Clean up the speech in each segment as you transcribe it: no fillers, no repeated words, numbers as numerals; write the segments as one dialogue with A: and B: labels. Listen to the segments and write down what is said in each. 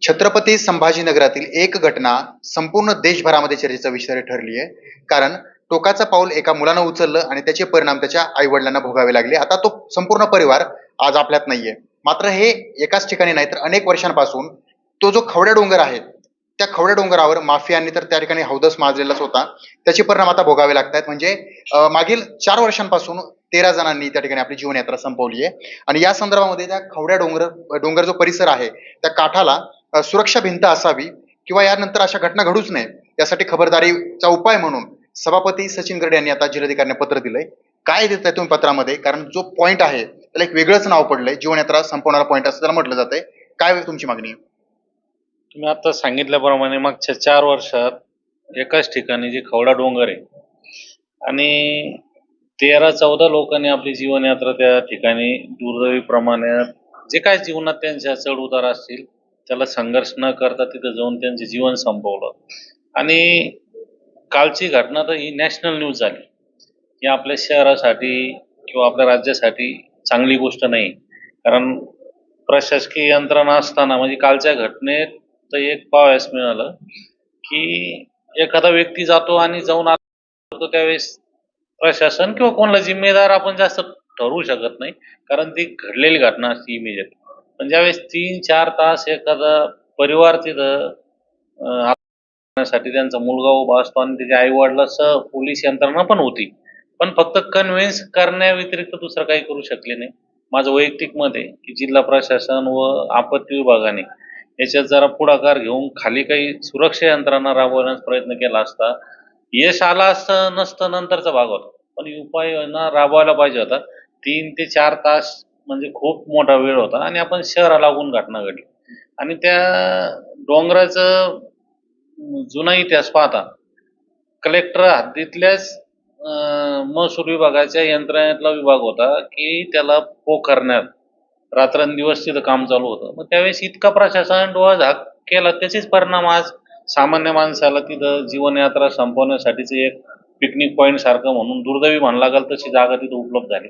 A: छत्रपती संभाजीनगरातील एक घटना संपूर्ण देशभरामध्ये चर्चेचा विषय ठरली आहे. कारण टोकाचं पाऊल एका मुलानं उचललं आणि त्याचे परिणाम त्याच्या आई-वडिलांना भोगावे लागले. आता तो संपूर्ण परिवार आज आपल्यात नाहीये. मात्र हे एकाच ठिकाणी नाही तर अनेक वर्षांपासून तो जो खवड्या डोंगर आहे, त्या खवड्या डोंगरावर माफियांनी तर त्या ठिकाणी हौदस माजलेलाच होता. त्याचे परिणाम आता भोगावे लागतायत. म्हणजे मागील 4 वर्षांपासून 13 जणांनी त्या ठिकाणी आपली जीवनयात्रा संपवली आहे. आणि या संदर्भामध्ये त्या खवड्या डोंगर जो परिसर आहे, त्या काठाला सुरक्षा भिंत असावी किंवा यानंतर अशा घटना घडूच नये यासाठी खबरदारीचा उपाय म्हणून सभापती सचिन गरडे यांनी आता जिल्हाधिकाऱ्यांना पत्र दिलंय. काय देताय तुम्ही पत्रामध्ये? कारण जो पॉइंट आहे त्याला एक वेगळंच नाव पडलंय, जीवनयात्रा संपवणारा पॉइंट असं त्याला म्हटलं जातंय. काय तुमची मागणी आहे?
B: तुम्ही आता सांगितल्याप्रमाणे मागच्या 4 वर्षात एकाच ठिकाणी जे खवडा डोंगर आहे आणि 13-14 लोकांनी आपली जीवनयात्रा त्या ठिकाणी दुर्दैवी प्रमाणात जे काय जीवनात त्यांच्या चढ उतार असतील त्याला संघर्ष न करता तिथं जाऊन त्यांचे जीवन संपवलं. आणि कालची घटना तर ही नॅशनल न्यूज झाली. ही आपल्या शहरासाठी किंवा आपल्या राज्यासाठी चांगली गोष्ट नाही. कारण प्रशासकीय यंत्रणा असताना म्हणजे कालच्या घटनेत तर एक पाहावयास मिळालं की एखादा व्यक्ती जातो आणि जाऊन आतो त्यावेळेस प्रशासन किंवा कोणाला जिम्मेदार आपण जास्त ठरवू शकत नाही, कारण ती घडलेली घटना असते इमिजिएट. पण ज्यावेळेस 3-4 तास एखादा परिवार तिथं साठी त्यांचा मुलगा उभा असतो आणि त्याच्या आई वडिलांसह पोलीस यंत्रणा पण होती, पण फक्त कन्व्हिन्स करण्याव्यतिरिक्त दुसरं काही करू शकले नाही. माझं वैयक्तिक मत आहे की जिल्हा प्रशासन व आपत्ती विभागाने याच्यात जरा पुढाकार घेऊन खाली काही सुरक्षा यंत्रणा राबवण्याचा प्रयत्न केला असता यश आला असतं नसतं नंतरचा भाग होता, पण उपाययोजना राबवायला पाहिजे होता. 3 ते 4 तास म्हणजे खूप मोठा वेळ होता आणि आपण शहराला लागून घटना घडली. आणि त्या डोंगराचं जुना इतिहास पाहता कलेक्टर हद्दीतल्याच महसूल विभागाच्या यंत्रणेतला विभाग होता की त्याला पोखरण्यात रात्रंदिवस तिथं काम चालू होतं. मग त्यावेळेस इतका प्रशासन डोळाझाक केला, त्याचेच परिणाम आज सामान्य माणसाला तिथं जीवनयात्रा संपवण्यासाठीचं एक पिकनिक पॉईंट सारखं म्हणून दुर्दैवी म्हणायला लागेल तशी जागा तिथं उपलब्ध झाली.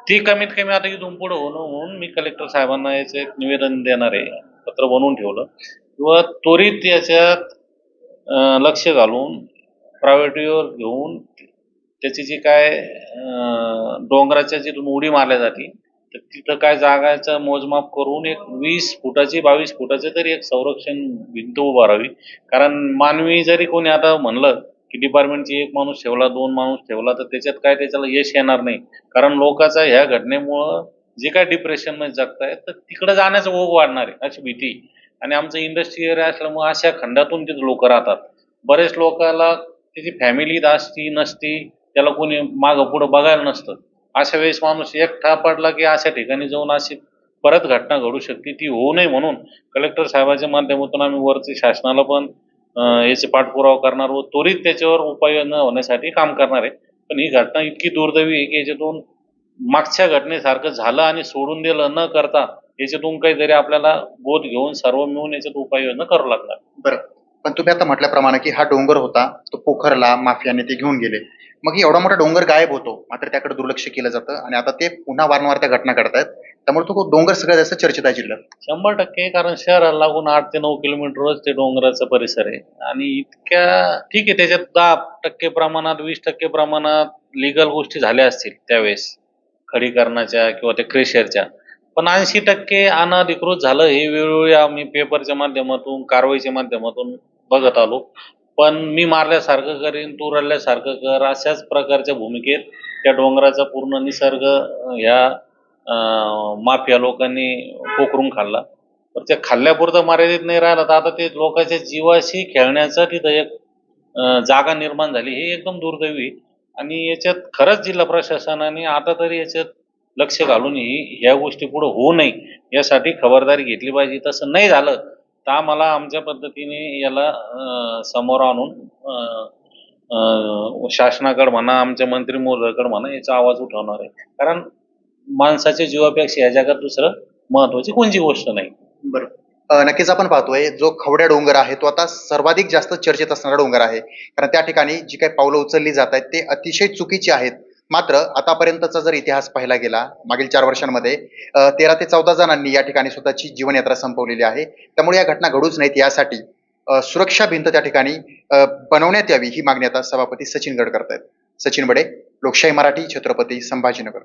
B: ती कमीत कमी आता इथून पुढे होणं म्हणून मी कलेक्टर साहेबांना याचं एक निवेदन देणार आहे, पत्र बनवून ठेवलं किंवा त्वरित याच्यात लक्ष घालून प्रायोरिटीवर घेऊन त्याची जी काय डोंगराच्या जिथून उडी मारल्या जाते तर तिथं काय जागाचं मोजमाप करून एक 20 फुटाची 22 फुटाची तरी एक संरक्षण भिंत उभारावी. कारण मानवी जरी कोणी आता म्हणलं की डिपार्टमेंटची एक माणूस ठेवला 2 माणूस ठेवला तर त्याच्यात काय त्याच्याला यश येणार नाही. कारण लोकांचा ह्या घटनेमुळं जे काय डिप्रेशनमध्ये जगतायत तर तिकडं जाण्याचा ओघ वाढणार आहे अशी भीती. आणि आमचं इंडस्ट्री एरिया असल्यामुळे अशा खंडातून तिथे लोक राहतात. बरेच लोकांना त्याची फॅमिली असती नसती, त्याला कोणी मागं पुढं बघायला नसतं. अशा वेळेस माणूस एकटा पडला की अशा ठिकाणी जाऊन अशी परत घटना घडू शकते, ती होऊ नये म्हणून कलेक्टर साहेबांच्या माध्यमातून आम्ही वरती शासनाला पण याचे पाठपुरावा करणार व त्वरित त्याच्यावर उपाययोजना होण्यासाठी काम करणार आहे. पण ही घटना इतकी दुर्दैवी आहे की याच्यातून मागच्या घटनेसारखं झालं आणि सोडून दिलं न करता याच्यातून काहीतरी आपल्याला बोध घेऊन सर्व मिळून याच्यात उपाययोजना करावं लागणार.
A: बरं. पण तुम्ही आता म्हटल्याप्रमाणे की हा डोंगर होता, तो पोखरला माफियाने ते घेऊन गेले. मग एवढा मोठा डोंगर गायब होतो, मात्र त्याकडे दुर्लक्ष केलं जातं आणि आता ते पुन्हा वारंवार त्या घटना घडतायत. त्यामुळे तो डोंगर सगळ्यात जास्त चर्चेत आहे जिल्ह्यात.
B: 100% कारण शहराला लागून 8 ते 9 किलोमीटरच ते डोंगराचा परिसर आहे. आणि इतक्या ठीक आहे त्याच्यात 10% प्रमाणात 20% प्रमाणात लिगल गोष्टी झाल्या असतील त्यावेळेस खडीकरणाच्या किंवा त्या क्रेशरच्या, पण 80% अनधिकृत झालं हे वेळोवेळी आम्ही पेपरच्या माध्यमातून कारवाईच्या माध्यमातून बघत आलो. पण मी मारल्यासारखं करीन तू रडल्यासारखं कर अशाच प्रकारच्या भूमिकेत त्या डोंगराचा पूर्ण निसर्ग ह्या माफिया लोकांनी पोखरून खाल्ला. तर त्या खाल्ल्यापुरतं मर्यादित नाही राहिलं तर आता ते लोकांच्या जीवाशी खेळण्याचं तिथं एक जागा निर्माण झाली. हे एकदम दुर्दैवी. आणि याच्यात खरंच जिल्हा प्रशासनाने आता तरी याच्यात लक्ष घालून ह्या गोष्टी पुढे होऊ नये यासाठी खबरदारी घेतली पाहिजे. तसं नाही झालं तर आम्हाला आमच्या पद्धतीने याला समोर आणून शासनाकडे म्हणा आमच्या मंत्री महोदयाकडे म्हणा याचा आवाज उठवणार आहे. कारण माणसाच्या जीवापेक्षा या जगात दुसरं महत्वाची कोणती गोष्ट नाही.
A: बरं. नक्कीच आपण पाहतोय जो खवड्या डोंगर आहे तो आता सर्वाधिक जास्त चर्चेत असणारा डोंगर आहे. कारण त्या ठिकाणी जी काही पावलं उचलली जात आहेत ते अतिशय चुकीची आहेत. मात्र आतापर्यंतचा जर इतिहास पाहिला गेला मागील 4 वर्षांमध्ये 13 ते 14 जणांनी या ठिकाणी स्वतःची जीवनयात्रा संपवलेली आहे. त्यामुळे या घटना घडूच नयेत यासाठी सुरक्षा भिंत त्या ठिकाणी बनवण्यात यावी ही मागणी आता सभापती सचिन गड करतायत. सचिन बडे, लोकशाही मराठी, छत्रपती संभाजीनगर.